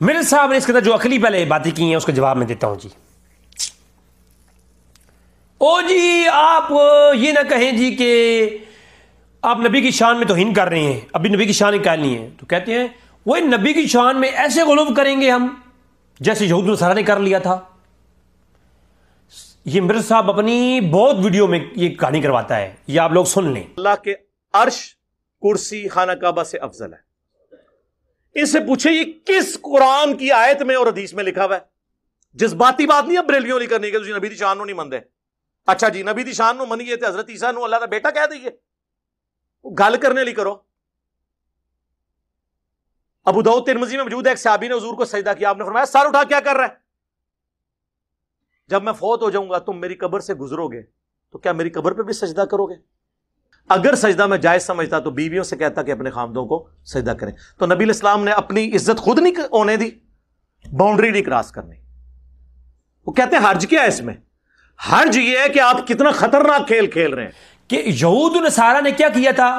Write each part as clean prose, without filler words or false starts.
میرے صاحب نے اس کے اندر جو عقلی پہلے باتیں کی ہیں اس کا جواب میں دیتا ہوں جی. او جی آپ یہ نہ کہیں جی کہ آپ نبی کی شان میں توہین کر رہے ہیں, ابھی نبی کی شان نکالنی ہے. تو کہتے ہیں وہ نبی کی شان میں ایسے غلو کریں گے ہم جیسے یہود نصارہ نے کر لیا تھا. یہ مرزا صاحب اپنی بہت ویڈیو میں یہ کہانی کرواتا ہے, یہ آپ لوگ سن لیں. اللہ کے عرش کرسی خانہ کعبہ سے افضل ہے. ان سے پوچھے یہ کس قرآن کی آیت میں اور حدیث میں لکھا ہوا ہے؟ جذباتی بات نہیں ہے بریلویوں نہیں کرنی کہ تسی نبی دی شان نو نہیں مندے. اچھا جی نبی دی شان نو منیے تے حضرت عیسیٰ نو اللہ دا بیٹا کہہ دئیے, گل کرنے لی کرو. ابو داؤد ترمذی میں موجود ہے ایک صحابی نے حضور کو سجدہ کیا, آپ نے فرمایا سر اٹھا کیا کر رہا ہے؟ جب میں فوت ہو جاؤں گا تم میری قبر سے گزرو گے تو کیا میری قبر پہ بھی سجدہ کرو گے؟ اگر سجدہ میں جائز سمجھتا تو بیویوں سے کہتا کہ اپنے خامدوں کو سجدہ کریں. تو نبی علیہ السلام نے اپنی عزت خود نہیں ہونے دی, باؤنڈری نہیں کراس کرنی. وہ کہتے ہیں حرج کیا ہے اس میں؟ حرج یہ ہے کہ آپ کتنا خطرناک کھیل کھیل رہے ہیں کہ یہود نصارہ نے کیا کیا تھا,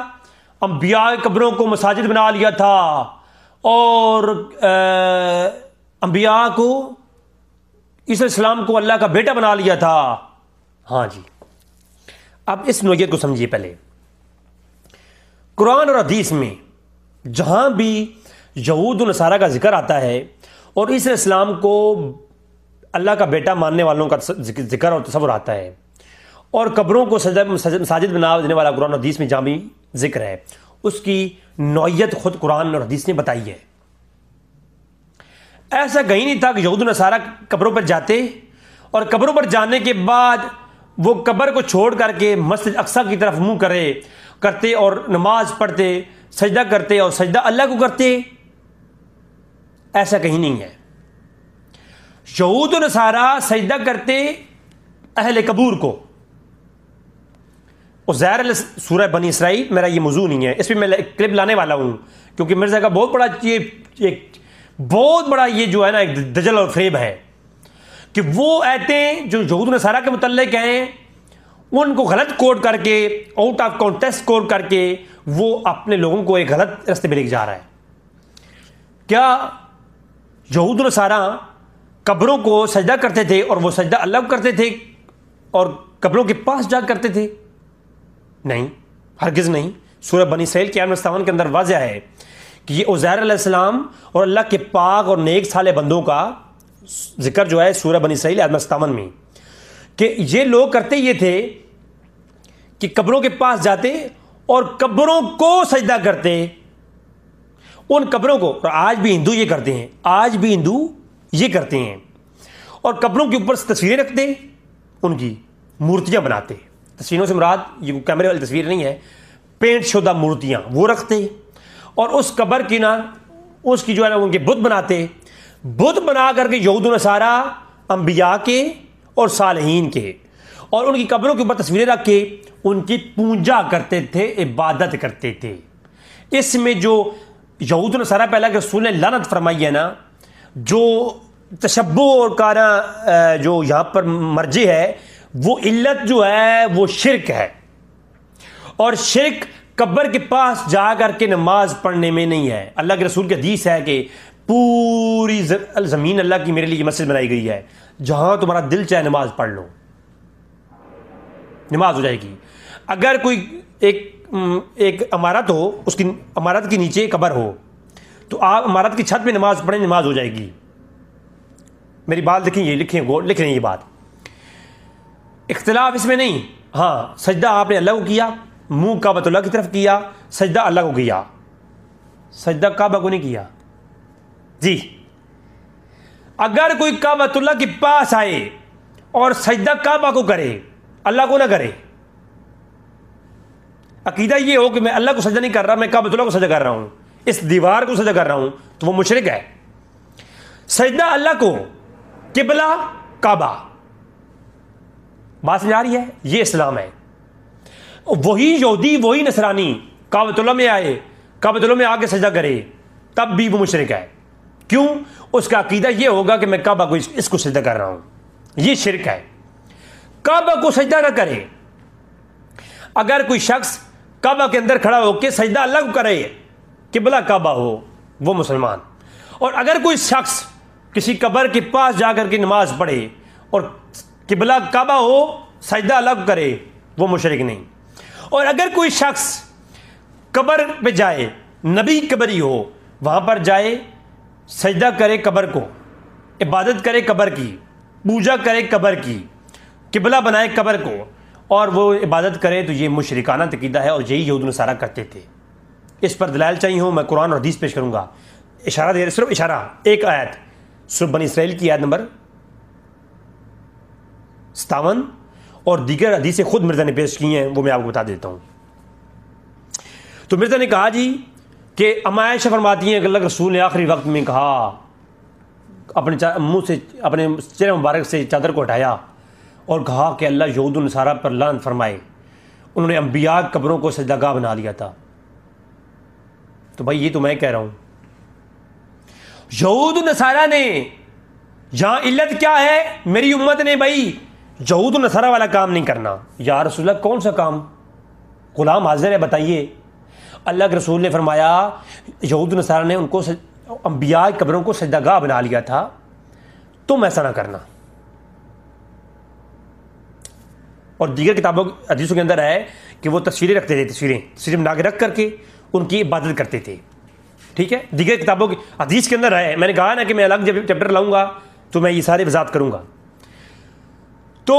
انبیاء قبروں کو مساجد بنا لیا تھا اور انبیاء کو عیسیٰ علیہ السلام کو اللہ کا بیٹا بنا لیا تھا. ہاں جی اب اس نوعیت کو سمجھیے. پہلے قرآن اور حدیث میں جہاں بھی یہود و نصارہ کا ذکر آتا ہے اور عیسیٰ علیہ السلام کو اللہ کا بیٹا ماننے والوں کا ذکر اور تصور آتا ہے اور قبروں کو مساجد بنا دینے والا قرآن اور حدیث میں جہاں بھی ذکر ہے, اس کی نوعیت خود قرآن اور حدیث نے بتائی ہے. ایسا کہیں نہیں تھا کہ یہود و نصارہ قبروں پر جاتے اور قبروں پر جانے کے بعد وہ قبر کو چھوڑ کر کے مسجد اقصیٰ کی طرف منہ کرتے اور نماز پڑھتے, سجدہ کرتے اور سجدہ اللہ کو کرتے. ایسا کہیں نہیں ہے. یہود و نصارہ سجدہ کرتے اہل قبور کو. عزیر علیہ سورہ بنی اسرائیل میرا یہ موضوع نہیں ہے, اس پہ میں کلپ لانے والا ہوں کیونکہ مرزا کا بہت بڑا یہ جو ہے نا ایک دجل اور فریب ہے کہ وہ آیتیں جو یہود و نصارہ کے متعلق ہیں ان کو غلط کوٹ کر کے, آؤٹ آف کانٹیکسٹ کوٹ کر کے وہ اپنے لوگوں کو ایک غلط راستے پہ لے جا رہا ہے. کیا یہود و نصارہ قبروں کو سجدہ کرتے تھے اور وہ سجدہ اللہ کو کرتے تھے اور قبروں کے پاس جا کرتے تھے؟ نہیں, ہرگز نہیں. سورہ بنی اسرائیل کے آیت 57 کے اندر واضح ہے کہ یہ عزیر علیہ السلام اور اللہ کے پاک اور نیک صالح بندوں کا ذکر جو ہے سورہ بنی اسرائیل آیت 57 میں, کہ یہ لوگ کرتے یہ تھے کہ قبروں کے پاس جاتے اور قبروں کو سجدہ کرتے, ان قبروں کو. اور آج بھی ہندو یہ کرتے ہیں, آج بھی ہندو یہ کرتے ہیں اور قبروں کے اوپر تصویریں رکھتے, ان کی مورتیاں بناتے. تصویروں سے مراد یہ کیمرے والی تصویر نہیں ہے, پینٹ شدہ مورتیاں وہ رکھتے اور اس قبر کی نا اس کی جو ہے نا ان کے بت بناتے. بت بنا کر کے یہود و نصارہ انبیاء کے اور صالحین کے اور ان کی قبروں کے اوپر تصویریں رکھ کے ان کی پوجا کرتے تھے, عبادت کرتے تھے. اس میں جو یہود و نصارہ پہلا کہ رسول نے لعنت فرمائی ہے نا, جو تشبہ اور کارا جو یہاں پر مرجع ہے وہ علت جو ہے وہ شرک ہے. اور شرک قبر کے پاس جا کر کے نماز پڑھنے میں نہیں ہے. اللہ کے رسول کی حدیث ہے کہ پوری زمین اللہ کی میرے لیے مسجد بنائی گئی ہے, جہاں تمہارا دل چاہے نماز پڑھ لو, نماز ہو جائے گی. اگر کوئی ایک عمارت ہو, اس کی عمارت کے نیچے قبر ہو تو آپ عمارت کی چھت پہ نماز پڑھیں, نماز ہو جائے گی. میری بات دیکھیں, یہ لکھ رہے ہیں یہ بات, اختلاف اس میں نہیں. ہاں سجدہ آپ نے اللہ کو کیا, منہ کعبۃ اللہ کی طرف کیا, سجدہ اللہ کو کیا, سجدہ کعبہ کو نہیں کیا جی. اگر کوئی کعبۃ اللہ کے پاس آئے اور سجدہ کعبہ کو کرے, اللہ کو نہ کرے, عقیدہ یہ ہو کہ میں اللہ کو سجدہ نہیں کر رہا, میں کعبۃ اللہ کو سجدہ کر رہا ہوں, اس دیوار کو سجدہ کر رہا ہوں, تو وہ مشرک ہے. سجدہ اللہ کو, قبلہ کعبہ. بات سمجھ آ رہی ہے؟ یہ اسلام ہے. وہی یہودی وہی نصرانی کعبۃ اللہ میں آئے, کعبۃ اللہ میں آ کے سجدہ کرے, تب بھی وہ مشرک ہے. کیوں؟ اس کا عقیدہ یہ ہوگا کہ میں کعبہ کو اس کو سجدہ کر رہا ہوں. یہ شرک ہے. کعبہ کو سجدہ نہ کرے. اگر کوئی شخص کعبہ کے اندر کھڑا ہو کے سجدہ اللہ کو کرے, قبلہ کعبہ ہو, وہ مسلمان. اور اگر کوئی شخص کسی قبر کے پاس جا کر کے نماز پڑھے اور قبلہ کعبہ ہو سجدہ الگ کرے وہ مشرک نہیں. اور اگر کوئی شخص قبر پہ جائے, نبی قبری ہو, وہاں پر جائے سجدہ کرے قبر کو, عبادت کرے قبر کی, پوجا کرے قبر کی, قبلہ بنائے قبر کو اور وہ عبادت کرے تو یہ مشرکانہ عقیدہ ہے, اور یہی یہود و نصارہ کرتے تھے. اس پر دلائل چاہیے ہوں, میں قرآن اور حدیث پیش کروں گا. اشارہ دے رہے, صرف اشارہ, ایک آیت سورہ بنی اسرائیل کی آیت نمبر 57 اور دیگر حدیثیں خود مرزا نے پیش کی ہیں, وہ میں آپ کو بتا دیتا ہوں. تو مرزا نے کہا جی کہ اما عائشہ فرماتی ہیں کہ اللہ کے رسول نے آخری وقت میں کہا, اپنے منہ سے, اپنے چہرے مبارک سے چادر کو ہٹایا اور کہا کہ اللہ یہود و نصارہ پر لعنت فرمائے, انہوں نے انبیاء قبروں کو سجدہ گاہ بنا لیا تھا. تو بھائی یہ تو میں کہہ رہا ہوں, یہود و نصارہ نے, یہاں علت کیا ہے, میری امت نے بھائی یہود و نصارہ والا کام نہیں کرنا. یا رسول اللہ کون سا کام, غلام حاضر ہے بتائیے. اللہ کے رسول نے فرمایا یہود و نصارہ نے ان کو انبیاء قبروں کو سجدہ گاہ بنا لیا تھا, تم ایسا نہ کرنا. اور دیگر کتابوں حدیثوں کے اندر ہے کہ وہ تصویریں رکھتے تھے, تصویریں بنا کے رکھ کر کے ان کی عبادت کرتے تھے. ٹھیک ہے, دیگر کتابوں کی حدیث کے اندر ہے, میں نے کہا نا کہ میں الگ جب چیپٹر لاؤں گا تو میں یہ سارے وضاحت کروں گا. تو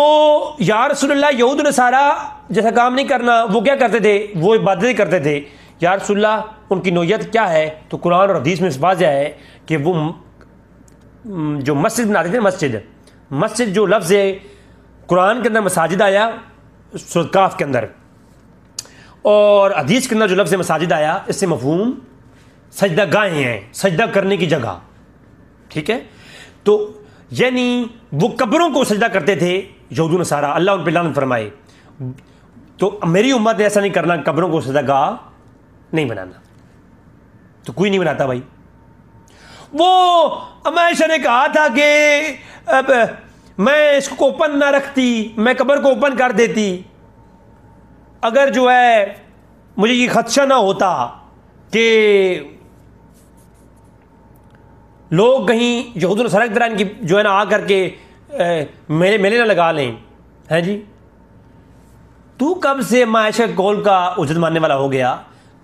یا رسول اللہ یہود و نصارہ جیسا کام نہیں کرنا. وہ کیا کرتے تھے, وہ عبادتیں کرتے تھے. یا رسول اللہ ان کی نوعیت کیا ہے, تو قرآن اور حدیث میں اس واضح ہے کہ وہ جو مسجد بناتے تھے, مسجد جو لفظ ہے قرآن کے اندر مساجد آیا سورۃ کاف کے اندر, اور حدیث کے اندر جو لفظ مساجد آیا اس سے مفہوم سجدہ گاہیں ہیں, سجدہ کرنے کی جگہ. ٹھیک ہے, تو یعنی وہ قبروں کو سجدہ کرتے تھے یہود و نصارہ, اللہ ان پہ لعنت فرمائے. تو میری امت نے ایسا نہیں کرنا, قبروں کو سجدہ گاہ نہیں بنانا. تو کوئی نہیں بناتا بھائی. وہ اما عائشہ نے کہا تھا کہ اب میں اس کو اوپن نہ رکھتی, میں قبر کو اوپن کر دیتی, اگر جو ہے مجھے یہ خدشہ نہ ہوتا کہ لوگ کہیں یہود و نصارہ کی طرح ان کی جو ہے نا آ کر کے میلے نہ لگا لیں. ہیں جی, تو کب سے اما عائشہ قول کا اجرت ماننے والا ہو گیا؟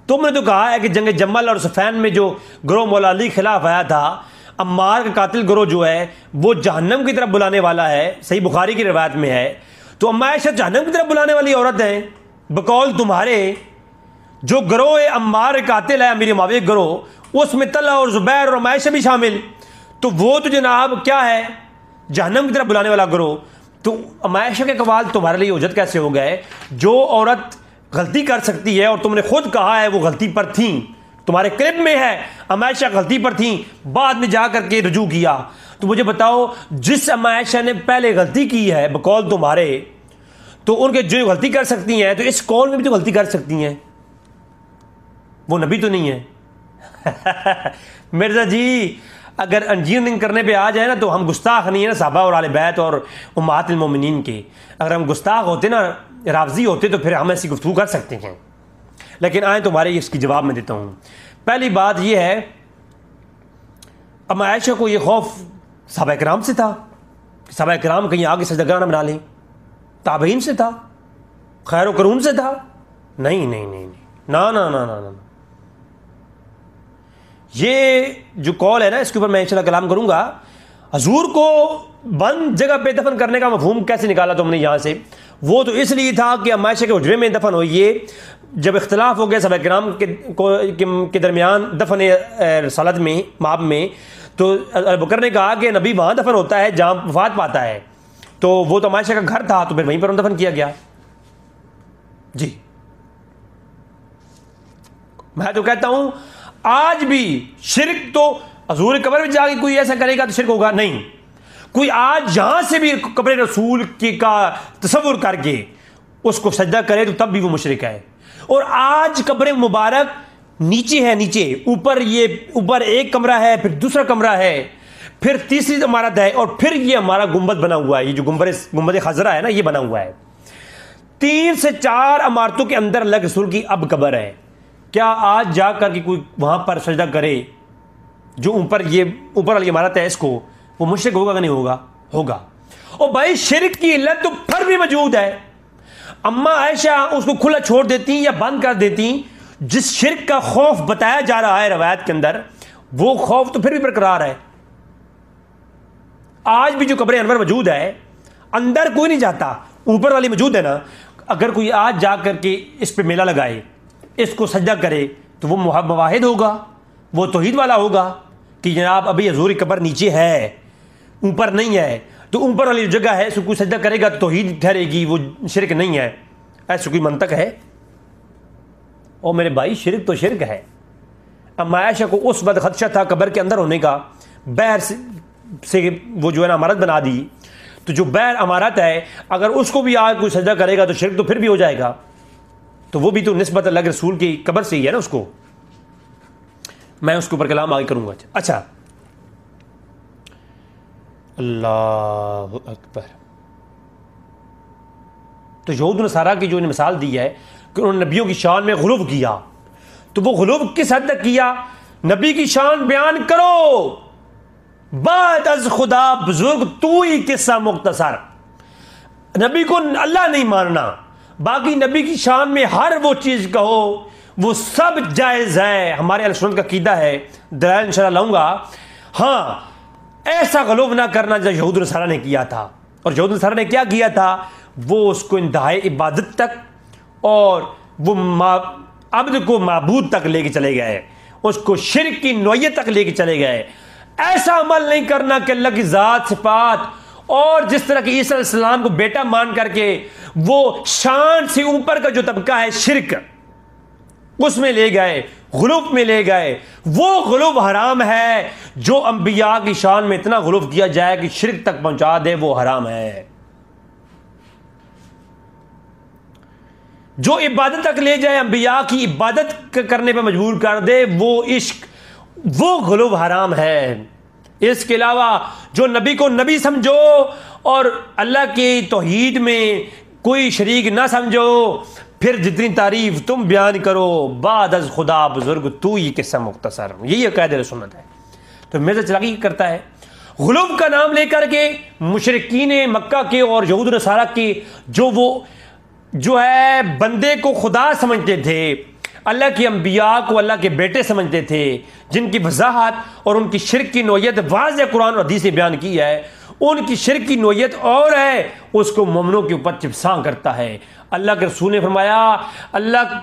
تم نے تو کہا ہے کہ جنگ جمل اور صفین میں جو گروہ مولا علی خلاف آیا تھا, عمار کا قاتل گروہ جو ہے وہ جہنم کی طرف بلانے والا ہے, صحیح بخاری کی روایت میں ہے. تو اما عائشہ جہنم کی طرف بلانے والی عورت ہیں بقول تمہارے. جو گروہ عمار قاتل ہے امیر معاویہ گروہ, اس میں طلحہ اور زبیر اور اما عائشہ بھی شامل, تو وہ تو جناب کیا ہے, جہنم کی طرف بلانے والا گروہ. تو اما عائشہ کے قوال تمہارے لیے حجت کیسے ہو گئے؟ جو عورت غلطی کر سکتی ہے, اور تم نے خود کہا ہے وہ غلطی پر تھیں, تمہارے کلپ میں ہے اما عائشہ غلطی پر تھیں, بعد میں جا کر کے رجوع کیا. تو مجھے بتاؤ, جس اما عائشہ نے پہلے غلطی کی ہے بقول تمہارے, تو ان کے جو غلطی کر سکتی ہیں تو اس قول میں بھی تو غلطی کر سکتی ہیں, وہ نبی تو نہیں ہے. مرزا جی اگر انجینئرنگ کرنے پہ آ جائے نا تو ہم گستاخ نہیں ہیں نا صحابہ اور آل بیت اور امہات المومنین کے. اگر ہم گستاخ ہوتے نا, رافضی ہوتے, تو پھر ہم ایسی گفتگو کر سکتے ہیں. لیکن آئیں تمہارے اس کی جواب میں دیتا ہوں. پہلی بات یہ ہے, اما عائشہ کو یہ خوف صحابہ کرام سے تھا کہ صحابہ کرام کہیں آگے سجدہ گاہ نہ بنا لیں, تابعین سے تھا, خیر و قرون سے تھا. نہیں نہیں نہیں نا نا نا نا نا. یہ جو قول ہے نا اس کے اوپر میں انشاءاللہ کلام کروں گا. حضور کو بند جگہ پہ دفن کرنے کا مفہوم کیسے نکالا تم نے یہاں سے؟ وہ تو اس لیے تھا کہ اما عائشہ کے حجرے میں دفن ہوئیے. جب اختلاف ہو گیا صحابہ کرام کے درمیان دفن رسالت میں, ماب میں, تو ابوبکر نے کہا کہ نبی وہاں دفن ہوتا ہے جہاں وفات پاتا ہے. تو وہ تو اما عائشہ کا گھر تھا, تو پھر وہیں پر دفن کیا گیا. جی میں تو کہتا ہوں آج بھی شرک تو حضور قبر میں جا کے کوئی ایسا کرے گا تو شرک ہوگا نہیں. کوئی آج یہاں سے بھی قبر رسول کی کا تصور کر کے اس کو سجدہ کرے تو تب بھی وہ مشرک ہے. اور آج قبر مبارک نیچے ہے, نیچے اوپر ایک کمرہ ہے, پھر دوسرا کمرہ ہے, پھر تیسری عمارت ہے, اور پھر یہ ہمارا گنبد بنا ہوا ہے. یہ جو گنبد خضرا ہے نا, یہ بنا ہوا ہے. 3 سے 4 عمارتوں کے اندر اللہ کے رسول کی اب قبر ہے. کیا آج جا کر کے کوئی وہاں پر سجدہ کرے جو اوپر والی عمارت ہے اس کو، وہ مشرک ہوگا کہ نہیں ہوگا؟ ہوگا۔ اور بھائی شرک کی علت تو پھر بھی موجود ہے۔ اما عائشہ اس کو کھلا چھوڑ دیتی یا بند کر دیتی، جس شرک کا خوف بتایا جا رہا ہے روایت کے اندر، وہ خوف تو پھر بھی برقرار ہے۔ آج بھی جو قبر انور موجود ہے اندر کوئی نہیں جاتا، اوپر والی موجود ہے نا، اگر کوئی آج جا کر کے اس پہ میلہ لگائے، اس کو سجدہ کرے، تو وہ مواحد ہوگا، وہ توحید والا ہوگا کہ جناب ابھی حضور کی قبر نیچے ہے، اوپر نہیں ہے، تو اوپر والی جگہ ہے اس کو کوئی سجدہ کرے گا تو توحید ٹھہرے گی، وہ شرک نہیں ہے۔ ایسا کوئی منطق ہے؟ اور میرے بھائی شرک تو شرک ہے۔ اما عائشہ کو اس وقت خدشہ تھا قبر کے اندر ہونے کا، باہر سے وہ جو ہے نا عمارت بنا دی، تو جو باہر عمارت ہے اگر اس کو بھی آج کوئی سجدہ کرے گا تو شرک تو پھر بھی ہو جائے گا، تو وہ بھی تو نسبت اللہ کے رسول کی قبر سے ہی ہے نا۔ اس کو میں اس کے اوپر کلام آگے کروں گا۔ اچھا، اللہ اکبر۔ تو یہود و نصارہ کی جو مثال دی ہے کہ انہوں نے نبیوں کی شان میں غلو کیا، تو وہ غلو کس حد تک کیا؟ نبی کی شان بیان کرو، بعد از خدا بزرگ تو ہی قصہ مختصر۔ نبی کو اللہ نہیں ماننا، باقی نبی کی شان میں ہر وہ چیز کہو، وہ سب جائز ہے۔ ہمارے اہل سنت کا عقیدہ ہے، دلائل انشاءاللہ لاؤں گا۔ ہاں، ایسا غلو نہ کرنا جو یہود و نصارہ نے کیا تھا۔ اور یہود و نصارہ نے کیا کیا تھا؟ وہ اس کو انتہائی عبادت تک اور وہ عبد کو معبود تک لے کے چلے گئے، اس کو شرک کی نوعیت تک لے کے چلے گئے۔ ایسا عمل نہیں کرنا کہ اللہ کی ذات صفات اور جس طرح کہ عیسیٰ علیہ السلام کو بیٹا مان کر کے وہ شان سے اوپر کا جو طبقہ ہے شرک، اس میں لے گئے، غلوب میں لے گئے۔ وہ غلوب حرام ہے جو انبیاء کی شان میں اتنا غلوب کیا جائے کہ شرک تک پہنچا دے، وہ حرام ہے۔ جو عبادت تک لے جائے، انبیاء کی عبادت کرنے پہ مجبور کر دے، وہ عشق، وہ غلوب حرام ہے۔ اس کے علاوہ جو نبی کو نبی سمجھو اور اللہ کی توحید میں کوئی شریک نہ سمجھو، پھر جتنی تعریف تم بیان کرو، بعد از خدا بزرگ تو ہی قصہ مختصر۔ یہی عقائد اہل سنت ہے۔ تو مرزا چلاکی کرتا ہے، غلوب کا نام لے کر کے مشرکین مکہ کے اور یہود و نصارہ کے جو ہے بندے کو خدا سمجھتے تھے، اللہ کے انبیاء کو اللہ کے بیٹے سمجھتے تھے، جن کی وضاحت اور ان کی شرک کی نوعیت واضح قرآن اور حدیث سے بیان کی ہے۔ ان کی شرک کی نوعیت اور ہے، اس کو مومنوں کے اوپر چپساں کرتا ہے۔ اللہ کے رسول نے فرمایا اللہ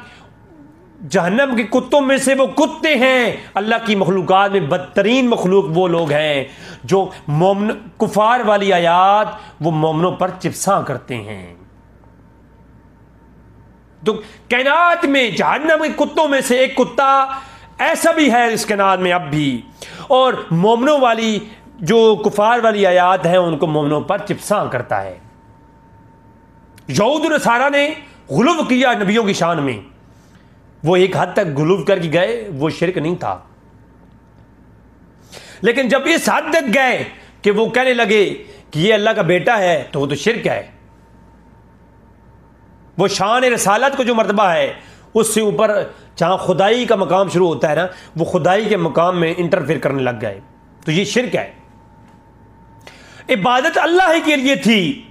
جہنم کے کتوں میں سے وہ کتے ہیں، اللہ کی مخلوقات میں بدترین مخلوق وہ لوگ ہیں جو مومن کفار والی آیات وہ مومنوں پر چپساں کرتے ہیں۔ تو کائنات میں جہنم کے کتوں میں سے ایک کتا ایسا بھی ہے اس کائنات میں اب بھی، اور مومنوں والی جو کفار والی آیات ہیں ان کو مومنوں پر چپساں کرتا ہے۔ یہود و نصارہ نے غلو کیا نبیوں کی شان میں، وہ ایک حد تک غلو کر کے گئے، وہ شرک نہیں تھا۔ لیکن جب اس حد تک گئے کہ وہ کہنے لگے کہ یہ اللہ کا بیٹا ہے، تو وہ تو شرک ہے۔ وہ شان رسالت کو جو مرتبہ ہے اس سے اوپر جہاں خدائی کا مقام شروع ہوتا ہے نا، وہ خدائی کے مقام میں انٹرفیئر کرنے لگ گئے، تو یہ شرک ہے۔ عبادت اللہ ہی کے لیے تھی۔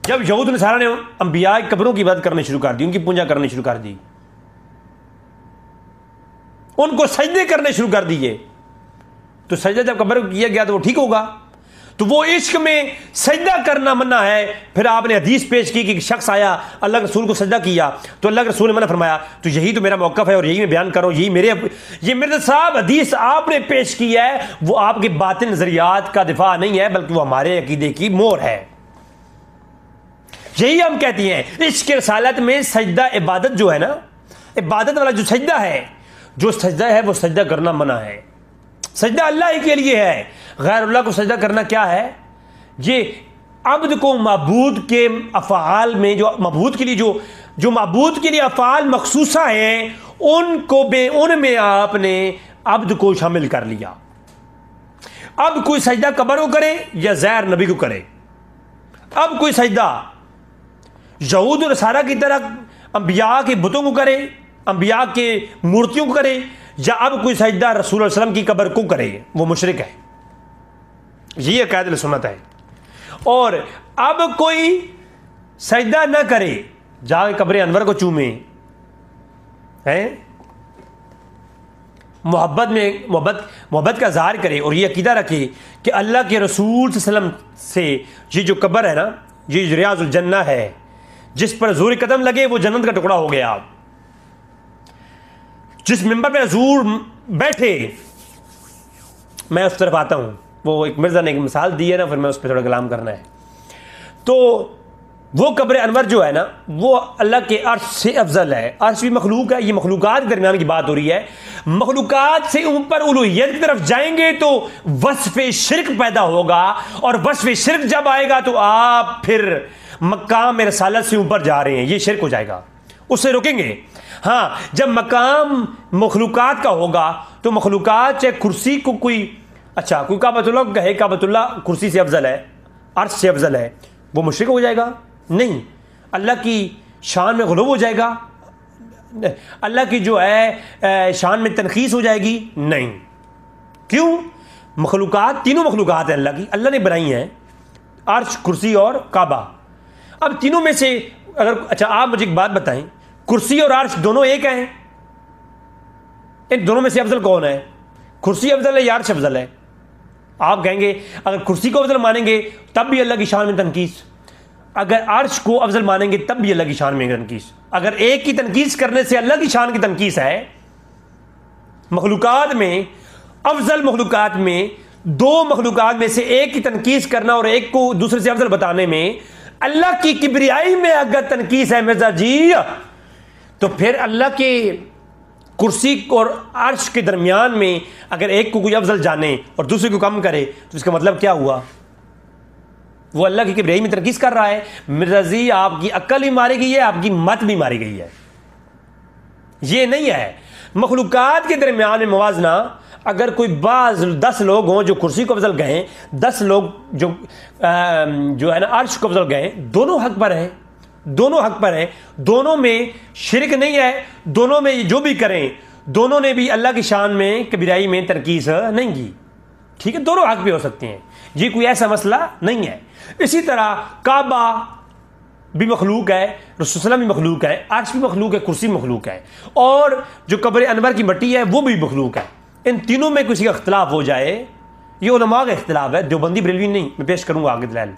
جب یہود نصارہ نے انبیاء کی قبروں کی عبادت کرنے شروع کر دی، ان کی پوجا کرنے شروع کر دی، ان کو سجدے کرنے شروع کر دیے، تو سجدہ جب قبر کو کیا گیا تو وہ ٹھیک ہوگا؟ تو وہ عشق میں سجدہ کرنا منع ہے۔ پھر آپ نے حدیث پیش کی کہ ایک شخص آیا اللہ کے رسول کو سجدہ کیا، تو اللہ کے رسول نے منع فرمایا، تو یہی تو میرا موقف ہے اور یہی میں بیان کروں، یہی یہ مرزا صاحب حدیث آپ نے پیش کی ہے، وہ آپ کے باطن نظریات کا دفاع نہیں ہے بلکہ وہ ہمارے عقیدے کی مور ہے۔ یہی ہم کہتے ہیں عشق رسالت میں سجدہ عبادت جو ہے نا، عبادت والا جو سجدہ ہے وہ سجدہ کرنا منع ہے۔ سجدہ اللہ ہی کے لیے ہے، غیر اللہ کو سجدہ کرنا کیا ہے؟ یہ عبد کو معبود کے افعال میں جو معبود کے لیے افعال مخصوصہ ہیں ان میں آپ نے عبد کو شامل کر لیا۔ اب کوئی سجدہ قبر کو کرے یا غیر نبی کو کرے، اب کوئی سجدہ یہود و نصارہ کی طرح انبیاء کے بتوں کو کرے، انبیاء کے مورتیوں کو کرے، یا اب کوئی سجدہ رسول اللہ علیہ وسلم کی قبر کو کرے وہ مشرک ہے، یہ عقائد اہل سنت ہے۔ اور اب کوئی سجدہ نہ کرے، جا کے قبر انور کو چومے، ہیں محبت کا اظہار کرے اور یہ عقیدہ رکھے کہ اللہ کے رسول صلی اللہ علیہ وسلم سے یہ جو قبر ہے نا، یہ ریاض الجنہ ہے، جس پر حضور قدم لگے وہ جنت کا ٹکڑا ہو گیا، جس ممبر پہ حضور بیٹھے، میں اس طرف آتا ہوں، وہ ایک مرزا نے ایک مثال دی ہے نا، پھر میں اس پہ تھوڑا کلام کرنا ہے۔ تو وہ قبر انور جو ہے نا، وہ اللہ کے عرش سے افضل ہے۔ عرش بھی مخلوق ہے، یہ مخلوقات کے درمیان کی بات ہو رہی ہے۔ مخلوقات سے اوپر الوہیت کی طرف جائیں گے تو وصف شرک پیدا ہوگا، اور وصف شرک جب آئے گا تو آپ پھر مقام رسالت سے اوپر جا رہے ہیں، یہ شرک ہو جائے گا، اس سے رکیں گے۔ ہاں جب مقام مخلوقات کا ہوگا تو مخلوقات چاہے کرسی کو کوئی کوئی کعبۃ اللہ کو کہے کعبۃ اللہ کرسی سے افضل ہے، عرش سے افضل ہے، وہ مشرک ہو جائے گا؟ نہیں۔ اللہ کی شان میں غلو ہو جائے گا؟ اللہ کی جو ہے شان میں تنقیص ہو جائے گی؟ نہیں۔ کیوں؟ مخلوقات تینوں مخلوقات ہیں اللہ کی، اللہ نے بنائی ہیں، عرش، کرسی اور کعبہ۔ اب تینوں میں سے اگر آپ مجھے ایک بات بتائیں، کرسی اور عرش دونوں ایک ہیں؟ ان دونوں میں سے افضل کون ہے؟ کرسی افضل ہے یا عرش افضل ہے؟ آپ کہیں گے اگر کرسی کو افضل مانیں گے تب بھی اللہ کی شان میں تنقیص، اگر عرش کو افضل مانیں گے تب بھی اللہ کی شان میں تنقیص۔ اگر ایک کی تنقیص کرنے سے اللہ کی شان کی تنقیص ہے، مخلوقات میں افضل مخلوقات میں دو مخلوقات میں سے ایک کی تنقیص کرنا اور ایک کو دوسرے سے افضل بتانے میں اللہ کی کبریائی میں اگر تنقیص ہے مرزا جی، تو پھر اللہ کے کرسی اور عرش کے درمیان میں اگر ایک کو کوئی افضل جانے اور دوسرے کو کم کرے تو اس کا مطلب کیا ہوا؟ وہ اللہ کی کبریائی میں تنقیص کر رہا ہے۔ مرزا جی آپ کی عقل بھی ماری گئی ہے، آپ کی مت بھی ماری گئی ہے، یہ نہیں ہے۔ مخلوقات کے درمیان میں موازنہ، اگر کوئی 10 لوگ ہوں جو کرسی کو افضل گئے، 10 لوگ جو ہے نا عرش کو افضل گئے، دونوں حق پر ہیں، دونوں حق پر ہیں، دونوں میں شرک نہیں ہے، دونوں میں جو بھی کریں دونوں نے بھی اللہ کی شان میں کبریائی میں تنقیص نہیں کی، ٹھیک ہے، دونوں حق پہ ہو سکتے ہیں، یہ کوئی ایسا مسئلہ نہیں ہے۔ اسی طرح کعبہ بھی مخلوق ہے، رسول صلی اللہ علیہ وسلم بھی مخلوق ہے، عرش بھی مخلوق ہے، کرسی بھی مخلوق ہے، اور جو قبر انور کی مٹی ہے وہ بھی مخلوق ہے۔ ان تینوں میں کسی کا اختلاف ہو جائے، یہ علماء کا اختلاف ہے، دیوبندی بریلوی نہیں، میں پیش کروں گا آگے دلائل۔